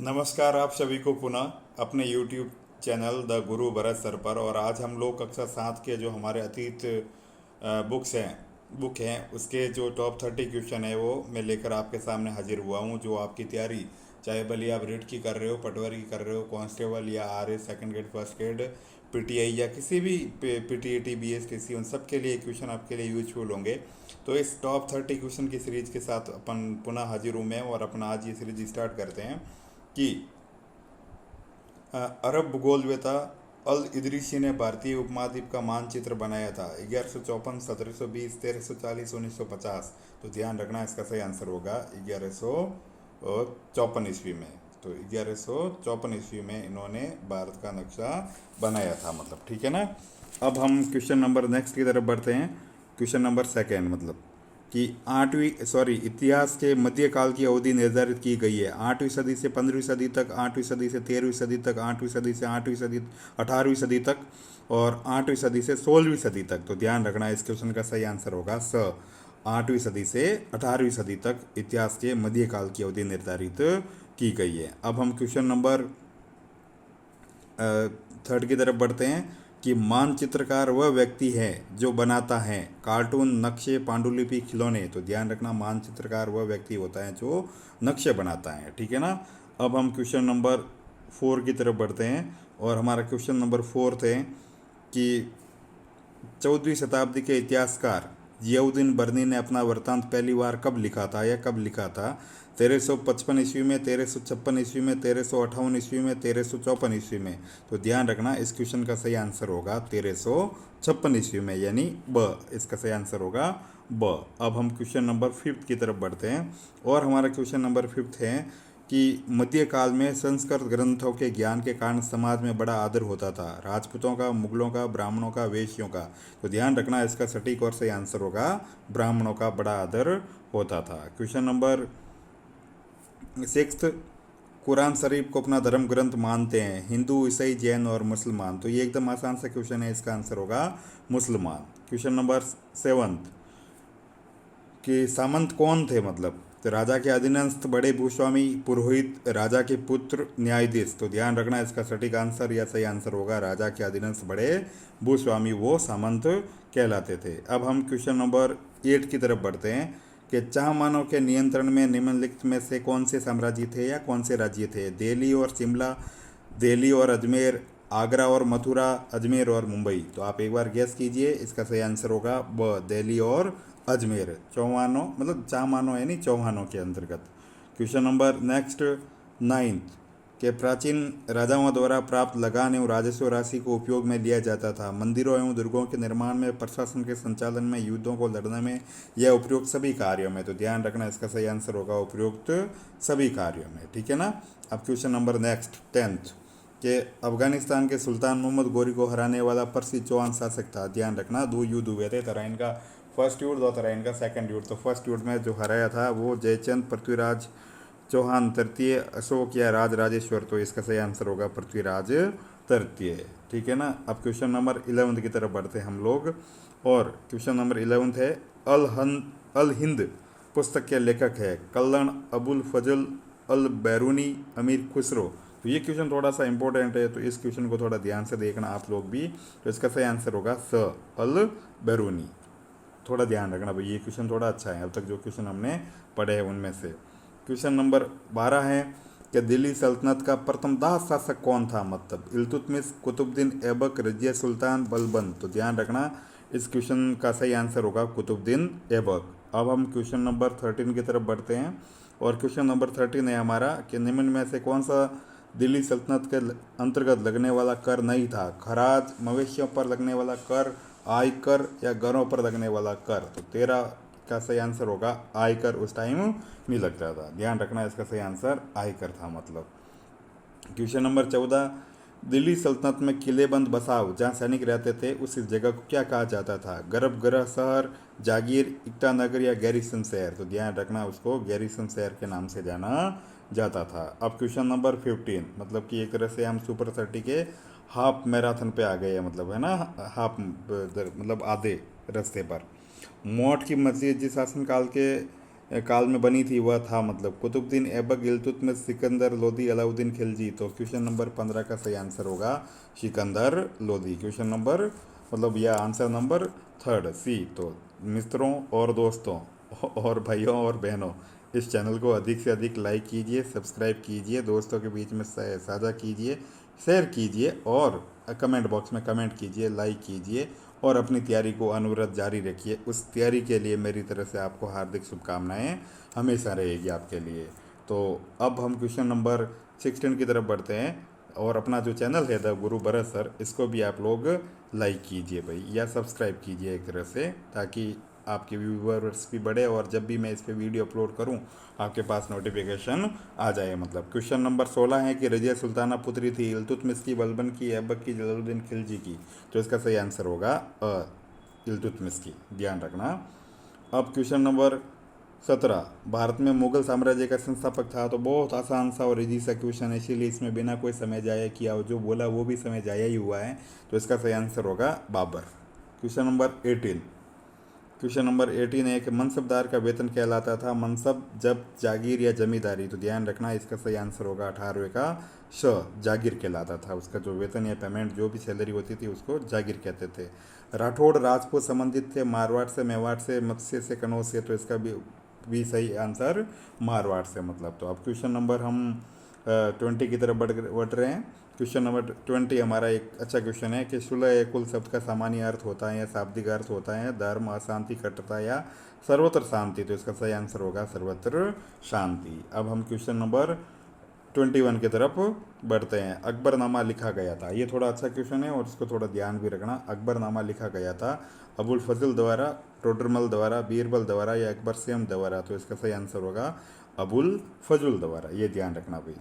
नमस्कार आप सभी को पुनः अपने YouTube channel the Guru Bharat sir पर। और आज हम लोग कक्षा 7 के जो हमारे अतीत बुक हैं उसके जो टॉप 30 क्वेश्चन है वो मैं लेकर आपके सामने हाजिर हुआ हूँ। जो आपकी तैयारी, चाहे भले आप रेट की कर रहे हो, पटवारी की कर रहे हो, कांस्टेबल या R S second grade first grade, PTI या किसी भी पीटीएटी बीएसटीसी, उन सब के लिए क्वेश्चन आपके लिए यूजफुल होंगे। तो इस टॉप 30 क्वेश्चन की सीरीज के साथ अपन पुनः हाजिर हूँ मैं, और अपना आज ये सीरीज स्टार्ट करते हैं कि अरब भूगोलवेता अल इदरीसी ने भारतीय उपमहाद्वीप का मानचित्र बनाया था 1154, 1720, 1340, 1950। तो ध्यान रखना, इसका सही आंसर होगा 1154 ईस्वी में। तो 1154 ईस्वी में इन्होंने भारत का नक्शा बनाया था, मतलब ठीक है ना। अब हम क्वेश्चन नंबर नेक्स्ट की तरफ बढ़ते हैं। क्वेश्चन नंबर सेकेंड, मतलब कि इतिहास के मध्यकाल की अवधि निर्धारित की गई है। 8वीं सदी से 15वीं सदी तक, 8वीं सदी से 13वीं सदी तक, 8वीं सदी से 8वीं सदी 18वीं सदी तक, और 8वीं सदी से 16वीं सदी तक। तो ध्यान रखना, इस क्वेश्चन का सही आंसर होगा 8वीं सदी से 18वीं सदी तक इतिहास के मध्यकाल की अवधि निर्धारित की गई है। अब हम क्वेश्चन नंबर थर्ड की तरफ बढ़ते हैं कि मानचित्रकार वह व्यक्ति है जो बनाता है कार्टून, नक्शे, पांडुलिपि, खिलौने। तो ध्यान रखना, मानचित्रकार वह व्यक्ति होता है जो नक्शे बनाता है, ठीक है ना। अब हम क्वेश्चन नंबर 4 की तरफ बढ़ते हैं, और हमारा क्वेश्चन नंबर 4 है कि 14वीं शताब्दी के इतिहासकार जियाउद्दीन बर्नी ने अपना वृत्तांत पहली बार कब लिखा था या कब लिखा था? 1355 ईस्वी में, 1356 ईस्वी में, 1358 ईस्वी में, 1354 ईस्वी में। तो ध्यान रखना, इस क्वेश्चन का सही आंसर होगा 1356 ईस्वी में, यानी ब। इसका सही आंसर होगा ब। अब हम क्वेश्चन नंबर 5 की तरफ बढ़ते हैं, और हमारा क्वेश्चन नंबर 5 है कि मध्यकाल में संस्कृत ग्रंथों के ज्ञान के कारण समाज में बड़ा आदर होता था। राजपूतों का, मुगलों का, ब्राह्मणों का, वेश्यों का। तो ध्यान रखना, इसका सटीक और सही आंसर होगा ब्राह्मणों का बड़ा आदर होता था। क्वेश्चन नंबर 6, कुरान शरीफ को अपना धर्म ग्रंथ मानते हैं हिंदू, ईसाई, जैन और मुसलमान। तो ये एकदम आसान सा क्वेश्चन है, इसका आंसर होगा मुसलमान। क्वेश्चन नंबर 7 कि सामंत कौन थे, मतलब तो राजा के अधीनस्थ, बड़े भूस्वामी, पुरोहित, राजा के पुत्र, न्यायाधीश। तो ध्यान रखना, इसका सटीक आंसर या सही आंसर होगा राजा के अधीनस्थ, बड़े भूस्वामी, वो सामंत कहलाते थे। अब हम क्वेश्चन नंबर 8 की तरफ बढ़ते हैं कि चाहमानों के नियंत्रण में निम्नलिखित में से कौन से साम्राज्य थे या कौन से राज्य थे? दिल्ली और शिमला, दिल्ली और अजमेर, आगरा और मथुरा, अजमेर और मुंबई। तो आप एक बार गैस कीजिए, इसका सही आंसर होगा ब, दिल्ली और अजमेर। चौहानों, मतलब चामानों यानी चौहानों के अंतर्गत। क्वेश्चन नंबर नेक्स्ट 9 के प्राचीन राजाओं द्वारा प्राप्त लगान एवं राजस्व राशि को उपयोग में लिया जाता था मंदिरों एवं दुर्गों के निर्माण में, प्रशासन के संचालन में, युद्धों को लड़ने में, या उपयुक्त सभी कार्यों में। तो ध्यान रखना, इसका सही आंसर होगा उपयुक्त सभी कार्यों में, ठीक है ना। अब क्वेश्चन नंबर नेक्स्ट 10 कि अफगानिस्तान के सुल्तान मोहम्मद गोरी को हराने वाला प्रसिद्ध चौहान शासक था। ध्यान रखना, 2 युद्ध हुए थे, तराइन का फर्स्ट युद्ध और तराइन का सेकंड युद्ध। तो फर्स्ट युद्ध में जो हराया था वो जयचंद पृथ्वीराज चौहान तृतीय, अशोक या राज राजेश्वर। तो इसका सही आंसर होगा पृथ्वीराज तृतीय, ठीक है ना। अब क्वेश्चन नंबर 11 की तरफ बढ़ते हैं हम लोग, और क्वेश्चन नंबर 11 है अल हिंद पुस्तक के लेखक है कल्लन अबुल फजल अल बैरूनी, अमीर खुसरो। तो ये क्वेश्चन थोड़ा सा इंपॉर्टेंट है, तो इस क्वेश्चन को थोड़ा ध्यान से देखना आप लोग भी। तो इसका सही आंसर होगा स, अल बैरूनी। थोड़ा ध्यान रखना भाई, ये क्वेश्चन थोड़ा अच्छा है अब तक जो क्वेश्चन हमने पढ़े हैं उनमें से। क्वेश्चन नंबर 12 है कि दिल्ली सल्तनत का प्रथम दाह शासक कौन था? मतलब इल्तुतमिश, कुतुबुद्दीन ऐबक, रजिया सुल्तान, बलबन। तो ध्यान रखना, इस क्वेश्चन का सही आंसर होगा कुतुबुद्दीन ऐबक। अब हम क्वेश्चन नंबर 13 की तरफ बढ़ते हैं, और क्वेश्चन नंबर 13 है हमारा कि निम्न में से कौन सा दिल्ली सल्तनत के अंतर्गत लगने वाला कर नहीं था? खराज, मवेशियों पर लगने वाला कर, आयकर, या घरों पर लगने वाला कर। तो 13 का सही आंसर होगा आयकर। उस टाइम नहीं लगता था, ध्यान रखना, इसका सही आंसर आयकर था मतलब। क्वेश्चन नंबर 14, दिल्ली सल्तनत में किलेबंद बसाव जहाँ सैनिक रहते थे उस जगह को क्या कहा जाता था? गर्भगृह, शहर, जागीर, इक्ता नगर, या गैरिसन शहर। तो ध्यान रखना, उसको गैरिसन शहर के नाम से जाना जाता था। अब क्वेश्चन नंबर 15, मतलब कि एक तरह से हम सुपर 30 के हाफ मैराथन पे आ गए हैं, मतलब है ना, हाफ मतलब आधे रास्ते पर। मौट की मस्जिद जिस शासनकाल के काल में बनी थी वह था मतलब कुतुबुद्दीन ऐबक, इल्तुतमिश, सिकंदर लोदी, अलाउद्दीन खिलजी। तो क्वेश्चन नंबर 15 का सही आंसर होगा सिकंदर लोदी। क्वेश्चन नंबर मतलब यह आंसर नंबर थर्ड सी। तो मित्रों और दोस्तों और भाइयों और बहनों, इस चैनल को अधिक से अधिक लाइक कीजिए, सब्सक्राइब कीजिए, दोस्तों के बीच में साझा कीजिए, शेयर कीजिए और कमेंट बॉक्स में कमेंट कीजिए, लाइक कीजिए और अपनी तैयारी को अनवरत जारी रखिए। उस तैयारी के लिए मेरी तरफ से आपको हार्दिक शुभकामनाएं हमेशा रहेगी आपके लिए। तो अब हम क्वेश्चन नंबर 16 की तरफ बढ़ते हैं और अपना जो चैनल है द गुरु भरत सर, इसको भी आप लोग लाइक कीजिए भाई, या सब्सक्राइब कीजिए एक तरह से, ताकि आपके व्यूवर्स भी बढ़े और जब भी मैं इस पर वीडियो अपलोड करूं आपके पास नोटिफिकेशन आ जाए। मतलब क्वेश्चन नंबर 16 है कि रजिया सुल्ताना पुत्री थी इल्तुतमिश की, बलबन की, ऐबक की, जलालुद्दीन खिलजी की। तो इसका सही आंसर होगा इल्तुतमिश की, ध्यान रखना। अब क्वेश्चन नंबर 17, भारत में मुगल साम्राज्य का संस्थापक था। तो बहुत आसान सा और इजी सा क्वेश्चन है, इसीलिए इसमें बिना कोई समय जाया किया और जो बोला वो भी समय जाया ही हुआ है। तो इसका सही आंसर होगा Babur. Question number 18, question number 18 है कि मनसबदार का वेतन कहलाता था मनसब, जब, जागीर या जमींदारी। तो ध्यान रखना इसका सही आंसर होगा 18वें का श, जागीर कहलाता था। उसका जो वेतन या पेमेंट जो भी सैलरी होती थी उसको जागीर कहते थे। राठौड़ राजपूत संबंधित थे मारवाड़ से, मेवाड़ से, मत्स्य से, कनौज से। तो इसका भी सही आंसर मारवाड़ से मतलब। तो अब क्वेश्चन नंबर हम 20 की तरफ बढ़ रहे हैं। क्वेश्चन नंबर 20 हमारा एक अच्छा क्वेश्चन है कि सुलह ए कुल शब्द का सामान्य अर्थ होता है या शाब्दिक अर्थ होता है धर्म, अशांति, कट्टरता या सर्वत्र शांति। तो इसका सही आंसर होगा सर्वत्र शांति। अब हम क्वेश्चन नंबर 21 की तरफ बढ़ते हैं। अकबरनामा लिखा गया था, ये थोड़ा अच्छा क्वेश्चन है और इसको थोड़ा ध्यान भी रखना। अकबरनामा लिखा गया था अबुल फजल द्वारा, टोडरमल द्वारा, बीरबल द्वारा या अकबर सिम द्वारा। तो इसका सही आंसर होगा अबुल फजल द्वारा, ये ध्यान रखना भाई।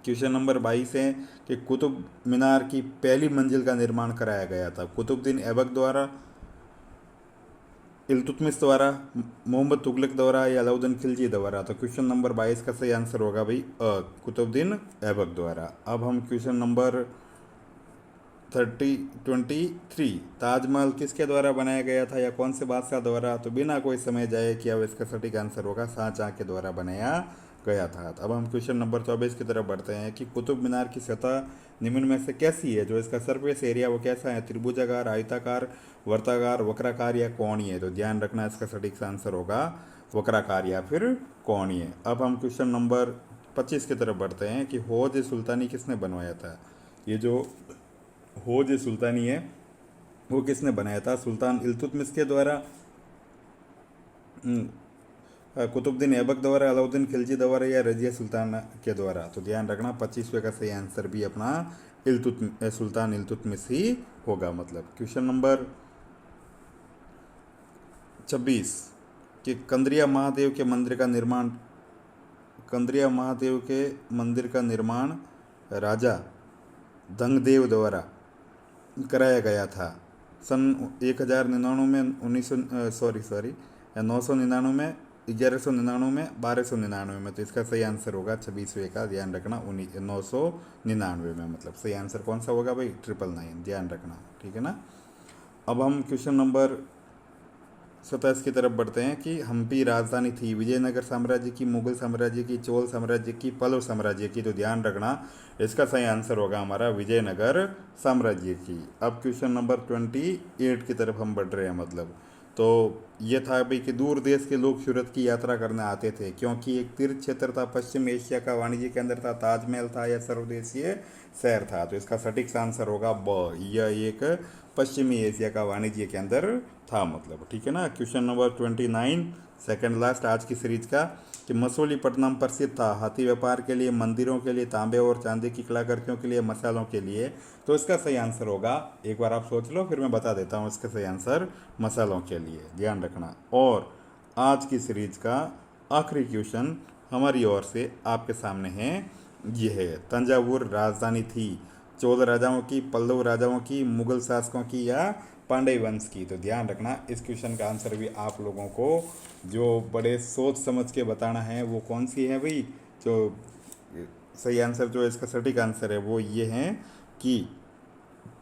क्वेश्चन नंबर 22 है कि कुतुब मीनार की पहली मंजिल का निर्माण कराया गया था कुतुबुद्दीन ऐबक द्वारा, इल्तुतमिश द्वारा, मोहम्मद तुगलक द्वारा या अलाउद्दीन खिलजी द्वारा। तो क्वेश्चन नंबर 22 का सही आंसर होगा भाई कुतुबुद्दीन ऐबक द्वारा। अब हम क्वेश्चन नंबर 23, ताजमहल किसके द्वारा बनाया गया था या कौन से बादशाह द्वारा। तो बिना कोई समय जाए किया हुआ इसका सटीक आंसर होगा शाहजहाँ के द्वारा बनाया गया था। अब हम क्वेश्चन नंबर 24 की तरफ बढ़ते हैं कि कुतुब मीनार की सतह निम्न में से कैसी है, जो इसका सरफेस एरिया वो कैसा है, त्रिभुजाकार, आयताकार, वर्ताकार, वक्राकार या कोणीय। तो ध्यान रखना इसका सटीक आंसर होगा वक्राकार या फिर कोणीय। अब हम क्वेश्चन नंबर 25 की तरफ बढ़ते हैं कि हौज सुल्तानी किसने बनवाया था। ये जो हौज सुल्तानी है वो किसने बनाया था, सुल्तान इल्तुतमिश के द्वारा, कुतुबुद्दीन ऐबक द्वारा, अलाउद्दीन खिलजी द्वारा या रजिया सुल्ताना के द्वारा। तो ध्यान रखना 25वें का सही आंसर भी अपना सुल्तान इल्तुतमिश ही होगा मतलब। क्वेश्चन नंबर 26 कि कंद्रिया महादेव के मंदिर का निर्माण, कंद्रिया महादेव के मंदिर का निर्माण राजा धंगदेव द्वारा कराया गया था सन 1099 में, 999 में, 1199 में, 1299 में। तो इसका सही आंसर होगा 26वें का, ध्यान रखना 999 में मतलब। सही आंसर कौन सा होगा भाई 999, ध्यान रखना, ठीक है ना। अब हम क्वेश्चन नंबर 27 की तरफ बढ़ते हैं कि हम्पी राजधानी थी विजयनगर साम्राज्य की, मुगल साम्राज्य की, चोल साम्राज्य की, पल्लव साम्राज्य की। तो ध्यान रखना इसका सही आंसर होगा हमारा विजयनगर साम्राज्य की। अब क्वेश्चन नंबर 28 की तरफ हम बढ़ रहे हैं मतलब। तो ये था भाई कि दूर देश के लोग सूरत की यात्रा करने आते थे क्योंकि एक तीर्थ क्षेत्र था, पश्चिम एशिया का वाणिज्य केंद्र था, ताजमहल था या सर्वदेशीय शहर था। तो इसका सटीक आंसर होगा ब, यह एक पश्चिमी एशिया का वाणिज्य केंद्र था मतलब, ठीक है ना। क्वेश्चन नंबर 29, सेकंड लास्ट आज की सीरीज का, कि मसूलीपट्टनम प्रसिद्ध था हाथी व्यापार के लिए, मंदिरों के लिए, तांबे और चांदी की कलाकृतियों के लिए, मसालों के लिए। तो इसका सही आंसर होगा, एक बार आप सोच लो फिर मैं बता देता हूँ इसका सही आंसर, मसालों के लिए, ध्यान रखना। और आज की सीरीज का आखिरी क्वेश्चन हमारी ओर से आपके सामने है, ये है तंजावुर राजधानी थी चोल राजाओं की, पल्लव राजाओं की, मुगल शासकों की या पांड्य वंश की। तो ध्यान रखना इस क्वेश्चन का आंसर भी आप लोगों को जो बड़े सोच समझ के बताना है वो कौन सी है भाई। जो सही आंसर जो इसका सटीक आंसर है वो ये है कि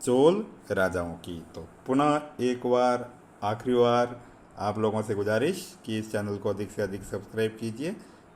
चोल राजाओं की। तो पुनः एक बार आखिरी बार आप लोगों से गुजारिश कि इस चैनल को अधिक से अधिक सब्सक्राइब कीजिए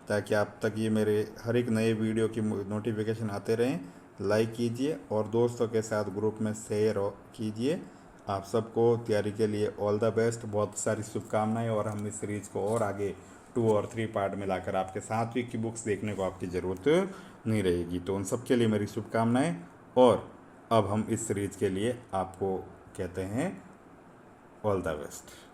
ताकि आप तक ये मेरे हर एक नए वीडियो की नोटिफिकेशन आते रहें। लाइक कीजिए और दोस्तों के साथ ग्रुप में शेयर कीजिए। आप सबको तैयारी के लिए ऑल द बेस्ट, बहुत सारी शुभकामनाएं। और हम इस सीरीज़ को और आगे 2 और 3 पार्ट में लाकर आपके 7वीं की बुक्स देखने को आपकी ज़रूरत नहीं रहेगी। तो उन सब के लिए मेरी शुभकामनाएं। और अब हम इस सीरीज़ के लिए आपको कहते हैं ऑल द बेस्ट।